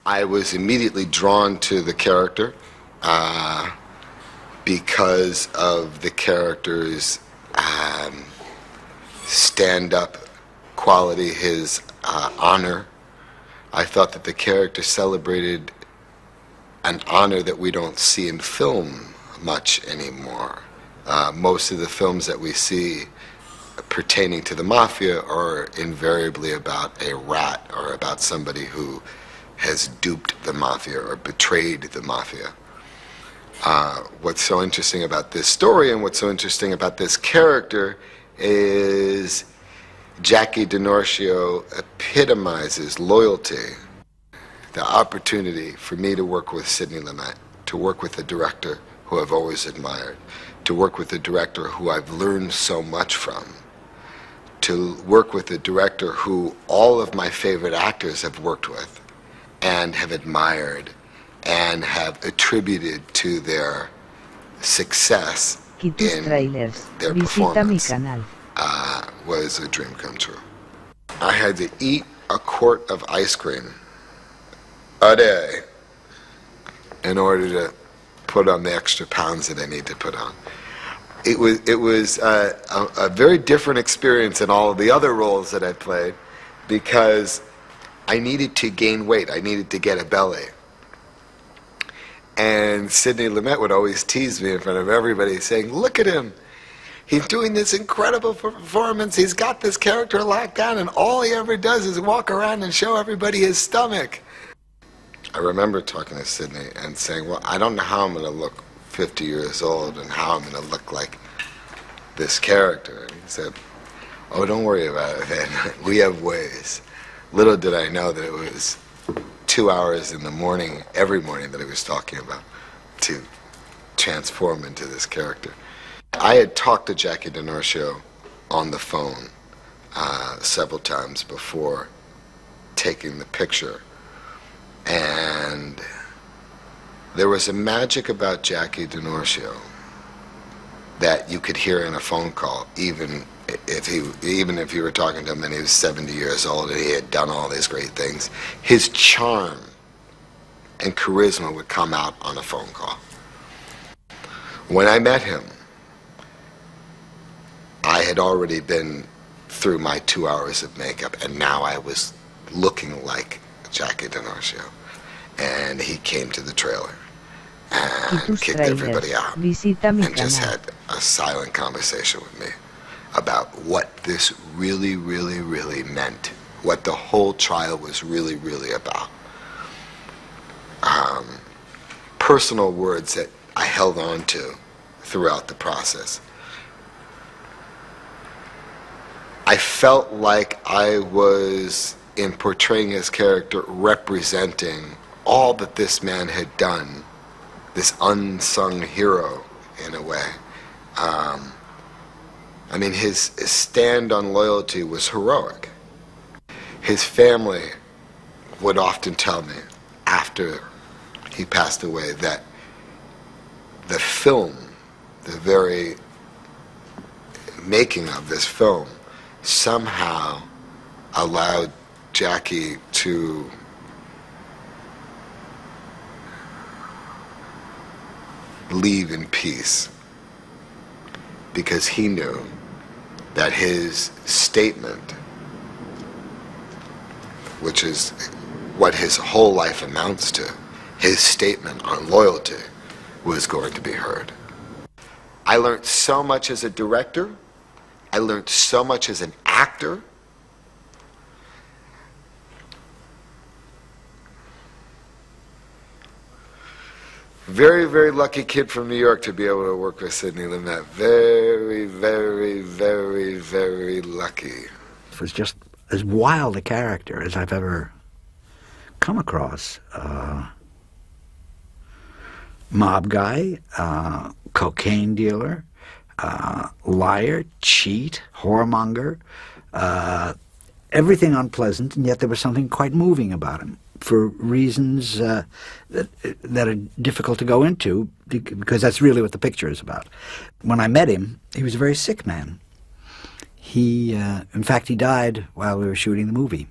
I was immediately drawn to the character because of the character's stand-up quality, his honor. I thought that the character celebrated an honor that we don't see in film much anymore. Most of the films that we see pertaining to the mafia are invariably about a rat or about somebody who has duped the mafia or betrayed the mafia. What's so interesting about this story and what's so interesting about this character is Jackie DiNorcio epitomizes loyalty. The opportunity for me to work with Sidney Lumet, to work with a director who I've always admired, to work with a director who I've learned so much from, to work with a director who all of my favorite actors have worked with and have admired and have attributed to their success in tráilers. their Visita performance, mi canal. was a dream come true. I had to eat a quart of ice cream a day in order to put on the extra pounds that I need to put on. It was a very different experience than all of the other roles that I played because I needed to gain weight. I needed to get a belly. And Sidney Lumet would always tease me in front of everybody saying, look at him. He's doing this incredible performance. He's got this character locked down and all he ever does is walk around and show everybody his stomach. I remember talking to Sidney and saying, well, I don't know how I'm going to look 50 years old and how I'm going to look like this character. And he said, oh, don't worry about it, man. We have ways. Little did I know that it was 2 hours in the morning, every morning that he was talking about, to transform into this character. I had talked to Jackie DiNorcio on the phone several times before taking the picture. And there was a magic about Jackie DiNorcio that you could hear in a phone call, even if you were talking to him and he was 70 years old and he had done all these great things. His charm and charisma would come out on a phone call. When I met him, I had already been through my 2 hours of makeup, and now I was looking like Jackie DiNorcio. And he came to the trailer and kicked everybody out and just had a silent conversation with me about what this really, really, really meant, what the whole trial was really, really about. Personal words that I held on to throughout the process. I felt like I was, in portraying his character, representing all that this man had done, this unsung hero, in a way. I mean, his stand on loyalty was heroic. His family would often tell me, after he passed away, that the film, the very making of this film, somehow allowed Jackie to leave in peace, because he knew that his statement, which is what his whole life amounts to, his statement on loyalty, was going to be heard. I learned so much as a director. I learned so much as an actor. Very, very lucky kid from New York to be able to work with Sidney Lumet. Very, very, very, very lucky. It was just as wild a character as I've ever come across. Mob guy, cocaine dealer, liar, cheat, whoremonger, everything unpleasant, and yet there was something quite moving about him, for reasons that are difficult to go into, because that's really what the picture is about. When I met him, he was a very sick man. In fact, he died while we were shooting the movie.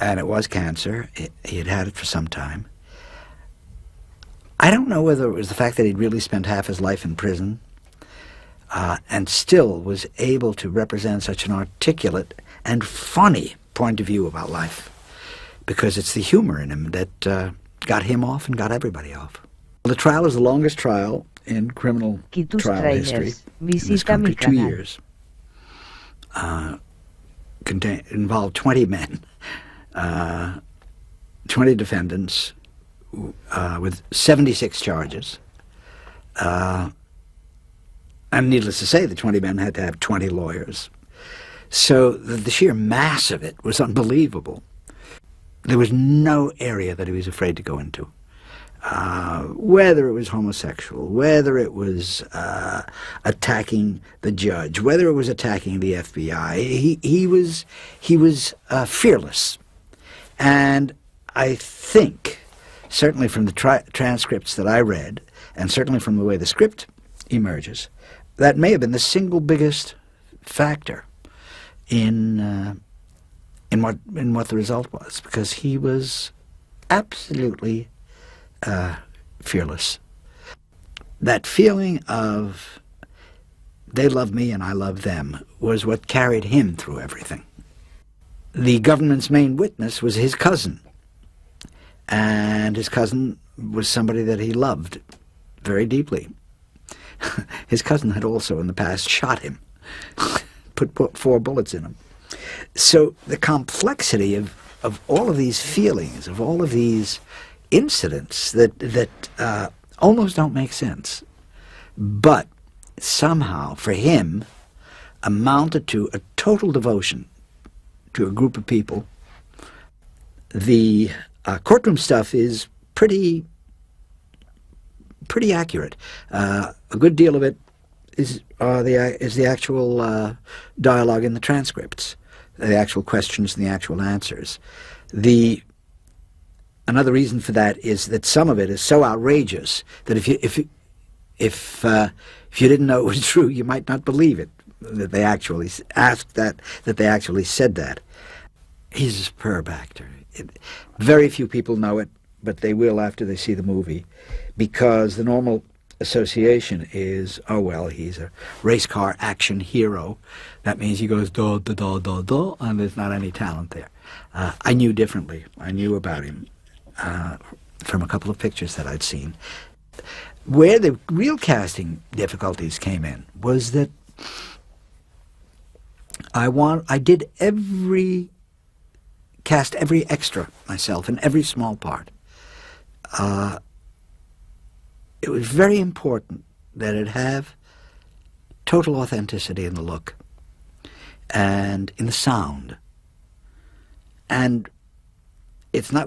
and it was cancer. He had had it for some time. I don't know whether it was the fact that he'd really spent half his life in prison and still was able to represent such an articulate and funny point of view about life, because it's the humor in him that got him off and got everybody off. The trial is the longest trial in criminal trial history in this country, 2 years. Involved 20 men, 20 defendants with 76 charges. And needless to say, the 20 men had to have 20 lawyers. So the sheer mass of it was unbelievable. There was no area that he was afraid to go into. Whether it was homosexual, whether it was attacking the judge, whether it was attacking the FBI, he was fearless. And I think, certainly from the transcripts that I read, and certainly from the way the script emerges, that may have been the single biggest factor in what the result was, because he was absolutely fearless. That feeling of they love me and I love them was what carried him through everything. The government's main witness was his cousin, and his cousin was somebody that he loved very deeply. His cousin had also in the past shot him, put 4 bullets in him. So the complexity of all of these feelings, of all of these incidents that almost don't make sense, but somehow for him amounted to a total devotion to a group of people. The courtroom stuff is pretty accurate. A good deal of it is the actual dialogue in the transcripts, the actual questions and the actual answers. Another reason for that is that some of it is so outrageous that if you didn't know it was true, you might not believe it, that they actually asked that they actually said that. He's a superb actor. Very few people know it, but they will after they see the movie, because the normal association is, oh, well, he's a race car action hero. That means he goes da da da da da, and there's not any talent there. I knew differently. I knew about him from a couple of pictures that I'd seen. Where the real casting difficulties came in was that I did cast every extra myself in every small part. It was very important that it have total authenticity in the look and in the sound. And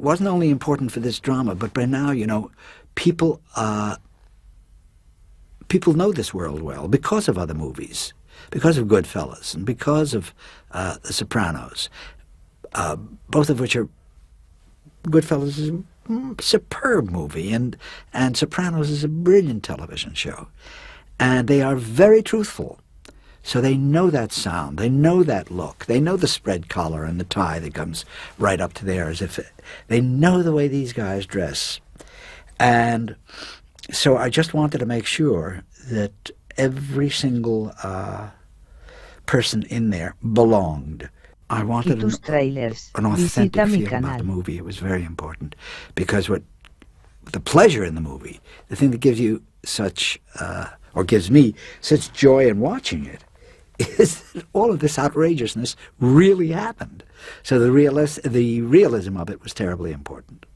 wasn't only important for this drama, but by now, people know this world well because of other movies, because of Goodfellas and because of The Sopranos, both of which are Goodfellas is a superb movie, and Sopranos is a brilliant television show. And they are very truthful. So they know that sound, they know that look, they know the spread collar and the tie that comes right up to there, as if they know the way these guys dress. And so I just wanted to make sure that every single person in there belonged. I wanted an authentic feel about the movie. It was very important, because the pleasure in the movie, the thing that gives you such, or gives me such joy in watching it, is that all of this outrageousness really happened. So the realism of it was terribly important.